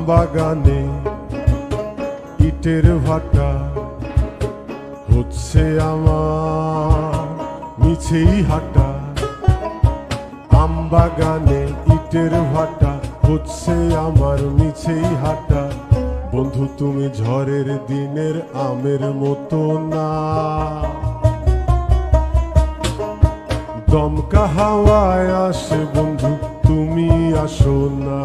বাগানে ইটের ভাটা হচ্ছে আমার মিছেই হাঁটা। আম বাগানে ইটের ভাটা হচ্ছে আমার মিছেই হাঁটা। বন্ধু তুমি ঝড়ের দিনের আমের মতো না, দমকা হাওয়ায় আসে বন্ধু তুমি আসো না।